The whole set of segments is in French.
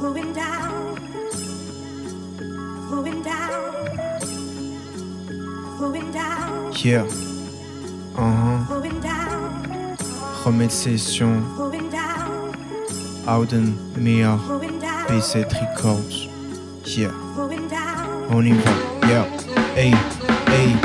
Going down, going down, going down. Yeah. Going down, Remède session. going down, Auden, Mia, going down, B7 Records. Yeah. going down. On y va. Yeah. Hey, hey.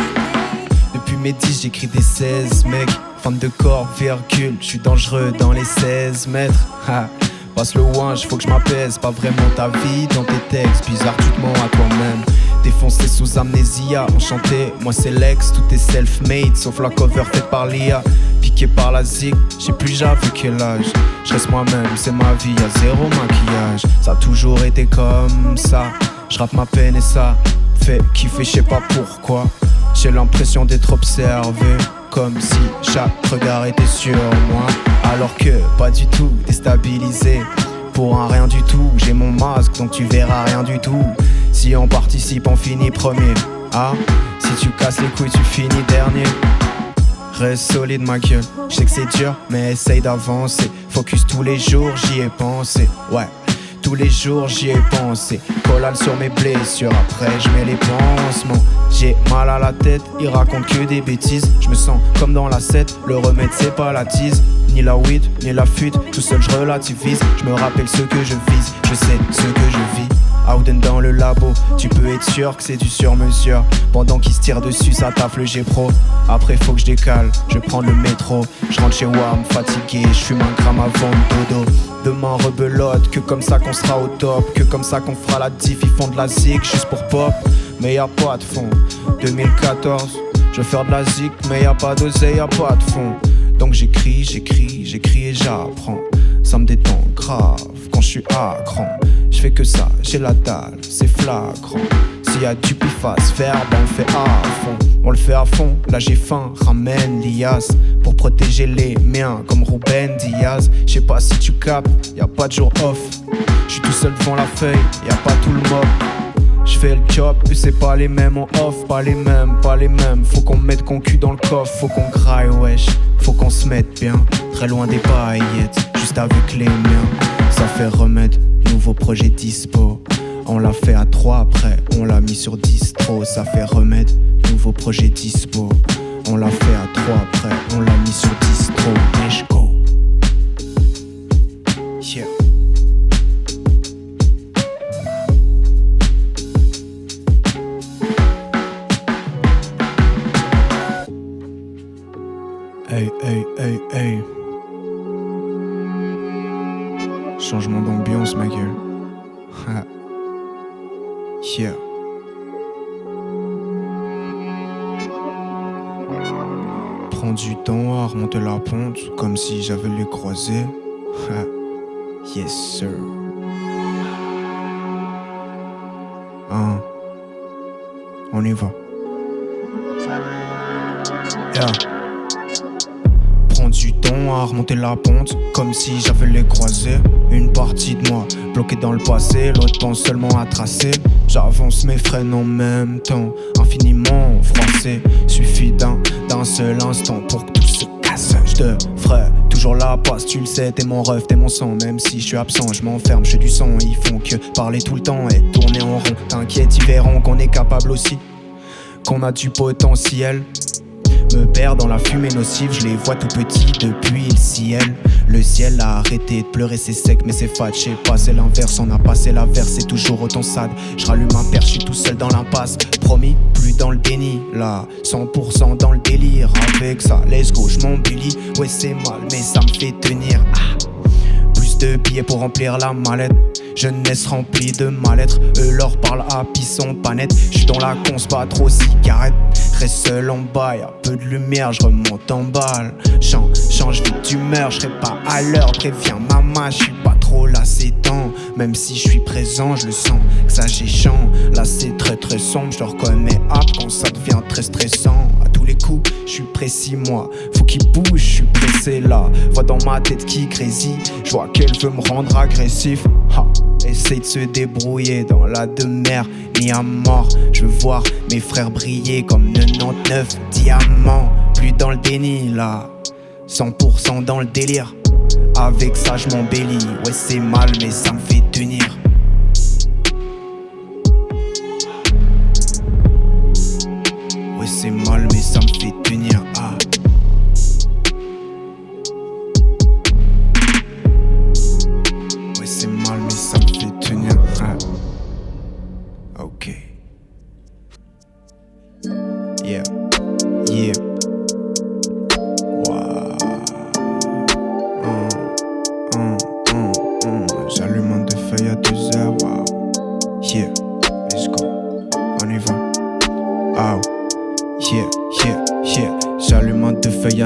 Depuis mes 10, j'écris des 16 mecs. Femme de corps, virgule. J'suis dangereux dans les 16 mètres. Ha. Passe le ouinge, faut que je m'apaise. Pas vraiment ta vie dans tes textes. Bizarre, tu te mens à toi-même. Défoncé sous amnésia, enchanté, moi c'est l'ex, tout est self-made, sauf la cover faite par l'IA. Piqué par la zig, j'ai plus j'avais quel âge. Je reste moi-même, c'est ma vie, y'a zéro maquillage. Ça a toujours été comme ça, je rappe ma peine et ça fait kiffer, je sais pas pourquoi. J'ai l'impression d'être observé, comme si chaque regard était sur moi. Alors que pas du tout, déstabilisé pour un rien du tout. J'ai mon masque, donc tu verras rien du tout. Si on participe, on finit premier. Ah, si tu casses les couilles, tu finis dernier. Reste solide ma gueule, je sais que c'est dur, mais essaye d'avancer. Focus tous les jours, j'y ai pensé. Ouais, tous les jours j'y ai pensé. Collal sur mes blessures, après je mets les pansements. J'ai mal à la tête, ils racontent que des bêtises. Je me sens comme dans la 7, le remède c'est pas la tease. Ni la weed, ni la fuite, tout seul je relativise. Je me rappelle ce que je vise, je sais ce que je vis. Auden dans le labo, tu peux être sûr que c'est du sur-mesure. Pendant qu'ils se tirent dessus, ça taffe le G-Pro. Après faut que je décale, je prends le métro. Je rentre chez WAM fatigué, je fume un gramme avant le dodo. Demain rebelote, que comme ça qu'on sera au top. Que comme ça qu'on fera la diff, ils font de la zig juste pour pop. Mais y'a pas de fond, 2014, je veux faire de la zig. Mais y'a pas d'oseille, y'a pas de fond. Donc j'écris et j'apprends. Ça me détend grave quand je suis à cran. Je fais que ça, j'ai la dalle, c'est flagrant. S'il y a du pif-face verbe, on le fait à fond. On le fait à fond, là j'ai faim, ramène l'IAS. Pour protéger les miens, comme Ruben Diaz. Je sais pas si tu captes, y a pas de jour off. Je suis tout seul devant la feuille, y a pas tout le mob. Je fais le job, et c'est pas les mêmes en off, pas les mêmes. Faut qu'on mette con cul dans le coffre, faut qu'on graille, wesh. Faut qu'on se mette bien, très loin des paillettes, juste avec les miens. Ça fait remède, nouveau projet dispo. On l'a fait à 3 après, on l'a mis sur distro. Ça fait remède, nouveau projet dispo. On l'a fait à 3 après, on l'a mis sur distro. Let's go. Yeah. Hey, hey, hey, hey. Changement d'ambiance, ma gueule. Ha. Yeah. Prends du temps à remonter la pente, comme si j'avais les croisés. Ha. Yes, sir. Hein. On y va. Yeah. Prends du temps à remonter la pente, comme si j'avais les croisés. Une partie de moi bloquée dans le passé, l'autre pense seulement à tracer. J'avance mes freins en même temps, infiniment froissé. Suffit d'un seul instant pour que tout se casse. Je te ferai toujours la passe, tu le sais, t'es mon rêve, t'es mon sang. Même si je suis absent, je m'enferme, je fais du son. Ils font que parler tout le temps et tourner en rond. T'inquiète, ils verront qu'on est capable aussi, qu'on a du potentiel. Me perds dans la fumée nocive, je les vois tout petits depuis le ciel. Le ciel a arrêté de pleurer, c'est sec mais c'est fat. Je sais pas, c'est l'inverse, on a passé la verse, c'est toujours autant sad. Je rallume un perche, je suis tout seul dans l'impasse. Promis, plus dans le déni, là, 100% dans le délire. Avec ça, let's go, je m'embellis. Ouais c'est mal mais ça me fait tenir. Plus de billets pour remplir la mallette. Jeunesse remplie de mal-être, eux leur parlent à pisson pas net. J'suis dans la cons, pas trop cigarette. Reste seul en bas, y'a peu de lumière, j'remonte en balle. Change vite d'humeur, j'serai pas à l'heure. Préviens maman, j'suis pas trop là ces temps. Même si j'suis présent, je le sens, que ça j'échant. Là c'est très très sombre, je le reconnais hop quand ça devient très stressant. À tous les coups, j'suis précis moi, faut qu'il bouge, j'suis pressé là. Vois dans ma tête qui grésille, j'vois qu'elle veut me rendre agressif. Ha. Essaye de se débrouiller dans la demeure, ni à mort. Je veux voir mes frères briller comme 99 diamants. Plus dans le déni là, 100% dans le délire. Avec ça je m'embellis, ouais c'est mal mais ça me fait tenir.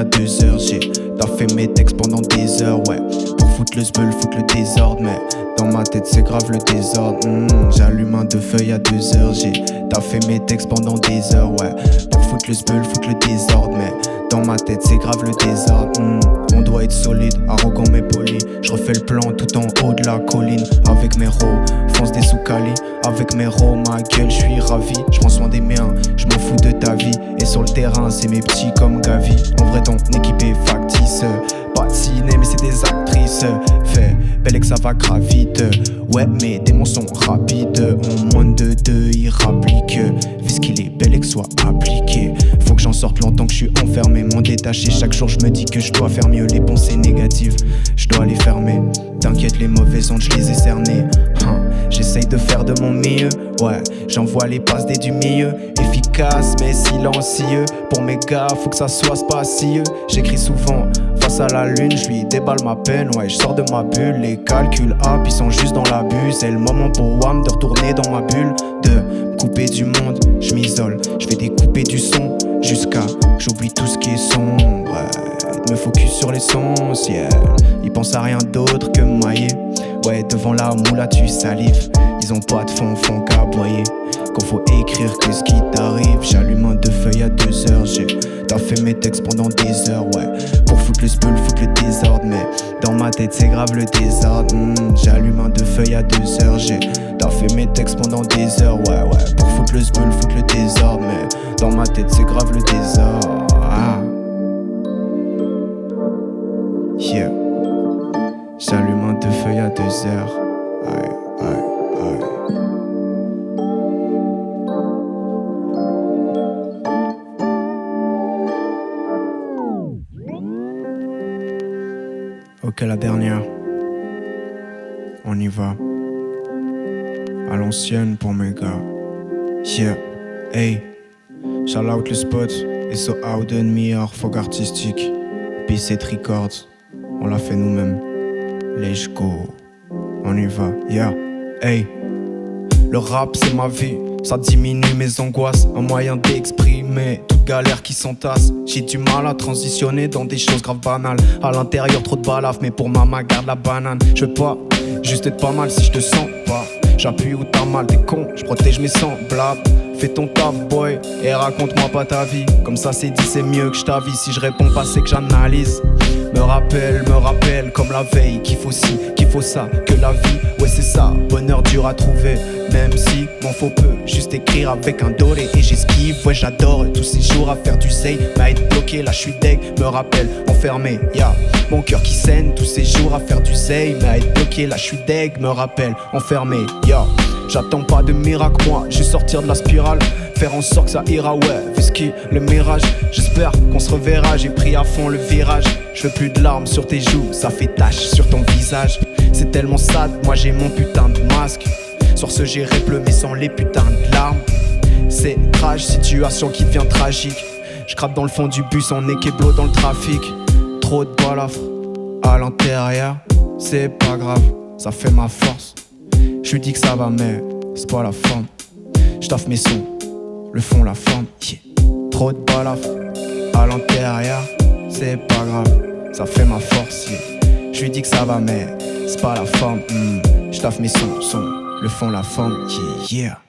à 2 heures. J'ai taffé mes textes pendant des heures, ouais. Pour foutre le zbeul, foutre le désordre, mais dans ma tête c'est grave le désordre. J'allume un 2 feuilles à 2 heures. J'ai taffé mes textes pendant des heures, ouais. Pour foutre le zbeul, foutre le désordre, mais dans ma tête c'est grave le désordre. On doit être solide, arrogant mais poli. Je refais le plan tout en haut de la colline. Avec mes ros, fonce des sous-cali. Avec mes ros, ma gueule, je suis ravi. Je prends soin des miens, je m'en fous de ta vie. Et sur le terrain, c'est mes petits comme Gavi. En vrai, ton équipe est factice. Pas de ciné, mais c'est des actrices. Fait belle et que ça va grave vite. Ouais, mes démons sont rapides. En moins de 2, ils rappliquent. Fais ce qu'il est bel et que soit appliqué. Faut que j'en sorte longtemps que je suis enfermé. M'en détacher, chaque jour je me dis que je dois faire mieux. Les pensées négatives, je dois les fermer. T'inquiète, les mauvaises ondes, je les ai cernées. J'essaye de faire de mon mieux. Ouais, j'envoie les passes des du milieu. Efficace mais silencieux. Pour mes gars, faut que ça soit spacieux. J'écris souvent face à la lune, je lui déballe ma peine. Ouais, je sors de ma bulle. Les calculs up, ils sont juste dans l'abus. C'est le moment pour WAM de retourner dans ma bulle. De me couper du monde, je m'isole. Je vais découper du son jusqu'à j'oublie tout ce qui est sombre. Ouais, de me focus sur l'essentiel. Ils pensent à rien d'autre que mailler. Ouais, devant la moula tu salives. Ils ont pas de fond qu'aboyer. Qu'on faut écrire que ce qui t'arrive. J'allume un 2 feuilles à 2 heures. J'ai taffé mes textes pendant des heures, ouais. Pour foutre le spell, foutre le désordre. Mais dans ma tête c'est grave le désordre. J'allume un 2 feuilles à 2 heures. J'ai taffé mes textes pendant des heures, ouais. Pour foutre le spell, foutre le désordre. Mais dans ma tête c'est grave le désordre. Yeah. J'allume un 2 feuilles à 2 heures. Aïe, aïe, aïe. Ok, la dernière. On y va. À l'ancienne pour mes gars. Yeah, hey. Shout out le spot. Et so out and me folk artistique. B7 Records. On l'a fait nous-mêmes. Let's go. On y va. Yeah, hey. Le rap c'est ma vie. Ça diminue mes angoisses. Un moyen d'exprimer toute galère qui s'entasse. J'ai du mal à transitionner dans des choses graves banales. À l'intérieur trop de balafres, mais pour maman garde la banane. Je veux pas juste être pas mal si je te sens pas. J'appuie où t'as mal, t'es con, je protège mes semblables. Fais ton taf boy et raconte-moi pas ta vie. Comme ça c'est dit, c'est mieux que je t'avise. Si je réponds pas c'est que j'analyse. Me rappelle comme la veille qu'il faut ci, qu'il faut ça, que la vie, ouais c'est ça, bonheur dur à trouver. Même si m'en faut peu, juste écrire avec un doré et j'esquive. Ouais j'adore tous ces jours à faire du zay, mais à être bloqué là je suis deg. Me rappelle enfermé, yeah, mon cœur qui saigne tous ces jours à faire du zay, mais à être bloqué là je suis deg. Me rappelle enfermé, yeah. J'attends pas de miracle moi, je vais sortir de la spirale. Faire en sorte que ça ira, ouais, whisky, le mirage. J'espère qu'on se reverra, j'ai pris à fond le virage. Je veux plus de larmes sur tes joues, ça fait tache sur ton visage. C'est tellement sad, moi j'ai mon putain de masque. Sur ce j'ai pleu mais sans les putains de larmes. C'est trash, situation qui devient tragique. Je crappe dans le fond du bus en équeblo dans le trafic. Trop de balafres à l'intérieur, c'est pas grave, ça fait ma force. Je lui dis que ça va mais c'est pas la forme. Je taffe mes sons, le fond, la forme, yeah. Trop de balafres à l'intérieur, c'est pas grave, ça fait ma force, yeah. Je lui dis que ça va mais c'est pas la forme. Je taffe mes sons, le fond, la forme, yeah.